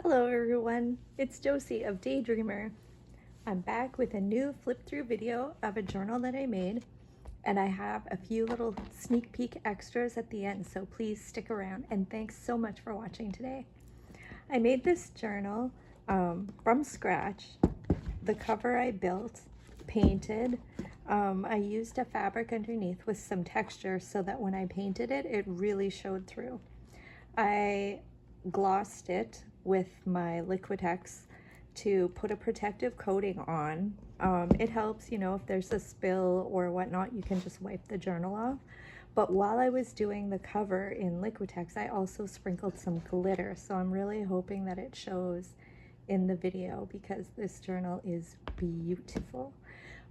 Hello everyone, it's Josie of Daydreamer. I'm back with a new flip through video of a journal that I made, and I have a few little sneak peek extras at the end, so please stick around, and thanks so much for watching today. I made this journal from scratch. The cover I built, painted. I used a fabric underneath with some texture so that when I painted it, it really showed through. I glossed it with my Liquitex to put a protective coating on. It helps, you know, if there's a spill or whatnot, you can just wipe the journal off. But while I was doing the cover in Liquitex, I also sprinkled some glitter. So I'm really hoping that it shows in the video because this journal is beautiful.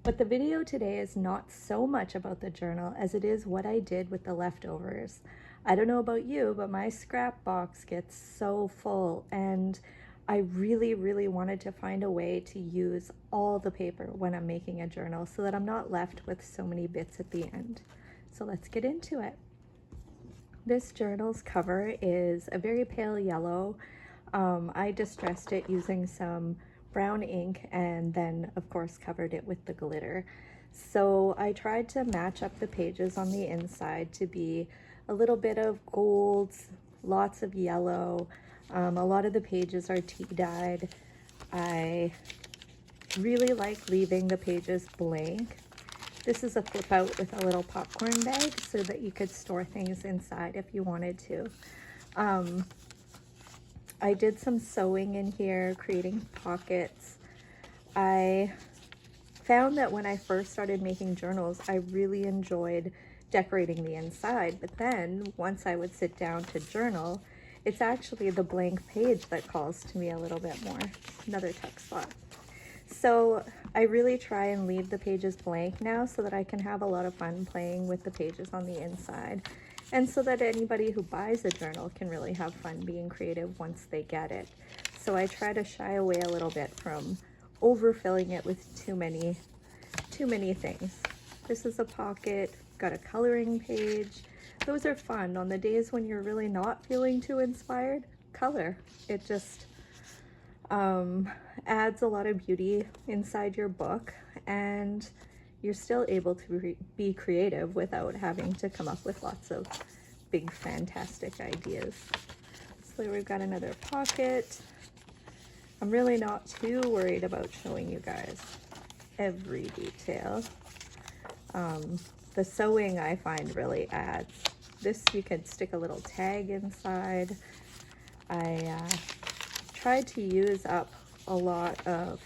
But the video today is not so much about the journal as it is what I did with the leftovers. I don't know about you, but my scrap box gets so full, and I really wanted to find a way to use all the paper when I'm making a journal so that I'm not left with so many bits at the end. So let's get into it. This journal's cover is a very pale yellow. I distressed it using some brown ink and then of course covered it with the glitter. So I tried to match up the pages on the inside to be a little bit of golds, lots of yellow. A lot of the pages are tea dyed. I really like leaving the pages blank. This is a flip out with a little popcorn bag so that you could store things inside if you wanted to. I did some sewing in here, creating pockets. I found that when I first started making journals, I really enjoyed decorating the inside, but then once I would sit down to journal, it's actually the blank page that calls to me a little bit more. Another tuck spot. So I really try and leave the pages blank now so that I can have a lot of fun playing with the pages on the inside, and so that anybody who buys a journal can really have fun being creative once they get it. So I try to shy away a little bit from overfilling it with too many things. This is a pocket, got a coloring page. Those are fun. On the days when you're really not feeling too inspired, color. It just adds a lot of beauty inside your book, and you're still able to be creative without having to come up with lots of big fantastic ideas. So we've got another pocket. I'm really not too worried about showing you guys every detail. The sewing I find really adds. This you could stick a little tag inside. I tried to use up a lot of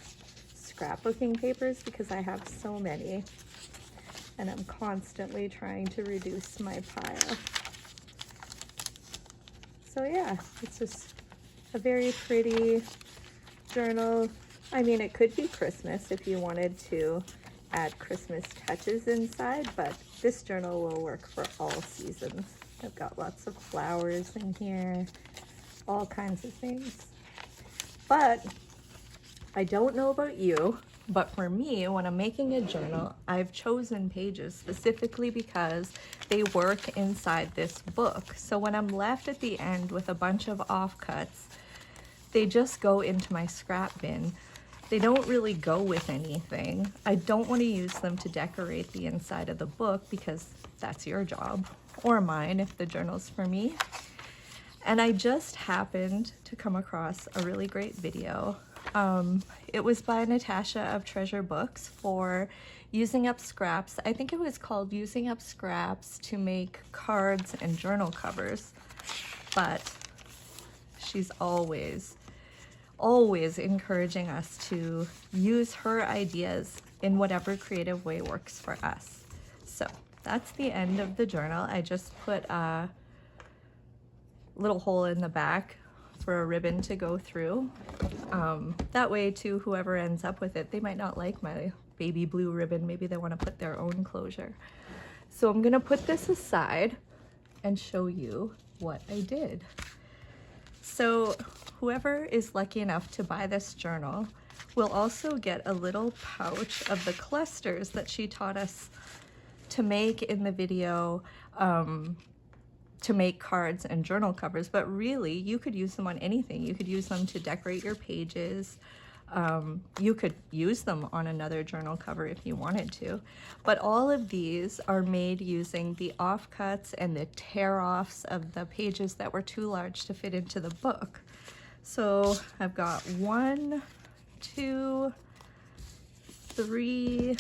scrapbooking papers because I have so many, and I'm constantly trying to reduce my pile. So yeah, it's just a very pretty journal. I mean, it could be Christmas if you wanted to add Christmas touches inside, but this journal will work for all seasons. I've got lots of flowers in here, all kinds of things. But I don't know about you, but for me, when I'm making a journal, I've chosen pages specifically because they work inside this book. So when I'm left at the end with a bunch of offcuts, they just go into my scrap bin. They don't really go with anything. I don't want to use them to decorate the inside of the book because that's your job, or mine if the journal's for me. And I just happened to come across a really great video. It was by Natasha of Treasure Books for using up scraps. I think it was called Using Up Scraps to Make Cards and Journal Covers. But she's always encouraging us to use her ideas in whatever creative way works for us. So that's the end of the journal. I just put a little hole in the back for a ribbon to go through. That way too, whoever ends up with it, they might not like my baby blue ribbon. Maybe they want to put their own closure. So I'm gonna put this aside and show you what I did. So whoever is lucky enough to buy this journal will also get a little pouch of the clusters that she taught us to make in the video to make cards and journal covers, but really you could use them on anything. You could use them to decorate your pages. You could use them on another journal cover if you wanted to, but all of these are made using the offcuts and the tear-offs of the pages that were too large to fit into the book. So I've got 1, 2, 3,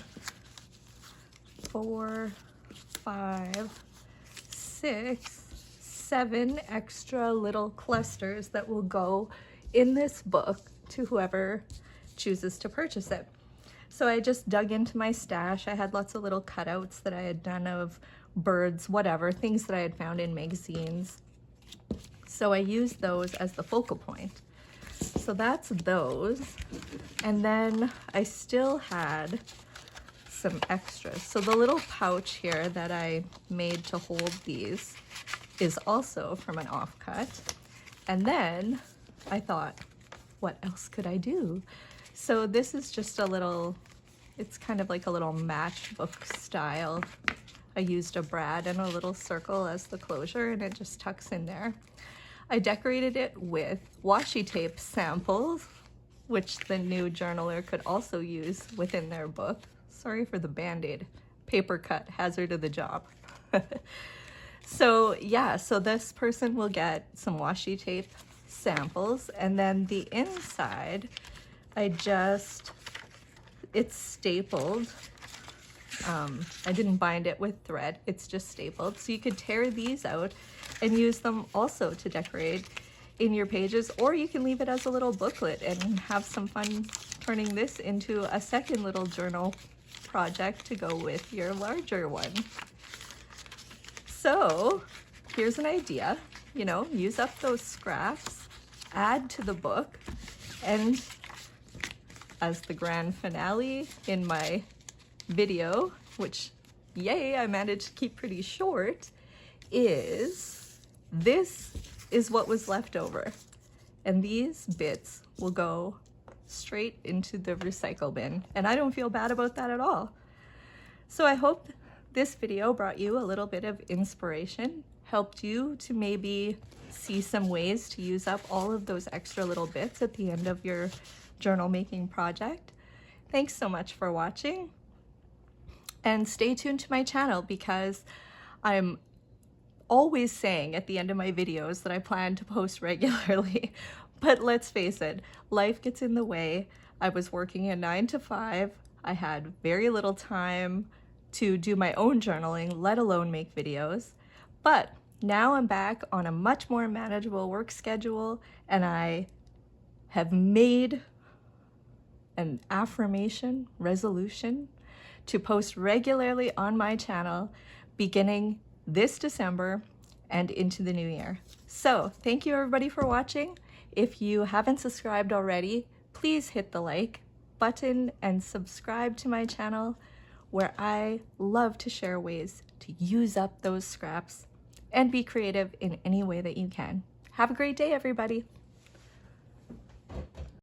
4, 5, 6, 7 extra little clusters that will go in this book to whoever chooses to purchase it. So I just dug into my stash. I had lots of little cutouts that I had done of birds, whatever, things that I had found in magazines. So I used those as the focal point. So that's those. And then I still had some extras. So the little pouch here that I made to hold these is also from an offcut. And then I thought, what else could I do? So this is just a little, it's kind of like a little matchbook style. I used a brad and a little circle as the closure, and it just tucks in there. I decorated it with washi tape samples, which the new journaler could also use within their book. Sorry for the Band-Aid. Paper cut, hazard of the job. So yeah, so this person will get some washi tape samples, and then the inside, it's stapled. I didn't bind it with thread, it's just stapled. So you could tear these out and use them also to decorate in your pages, or you can leave it as a little booklet and have some fun turning this into a second little journal project to go with your larger one. So here's an idea, you know, use up those scraps, add to the book, and as the grand finale in my video, which yay, I managed to keep pretty short, is this is what was left over. And these bits will go straight into the recycle bin. And I don't feel bad about that at all. So I hope this video brought you a little bit of inspiration, helped you to maybe see some ways to use up all of those extra little bits at the end of your journal making project. Thanks so much for watching, and stay tuned to my channel because I'm always saying at the end of my videos that I plan to post regularly, but let's face it, life gets in the way. I was working a 9 to 5. I had very little time to do my own journaling, let alone make videos. But now I'm back on a much more manageable work schedule, and I have made an affirmation, resolution to post regularly on my channel beginning this December and into the new year. So thank you everybody for watching. If you haven't subscribed already, please hit the like button and subscribe to my channel, where I love to share ways to use up those scraps and be creative in any way that you can. Have a great day, everybody.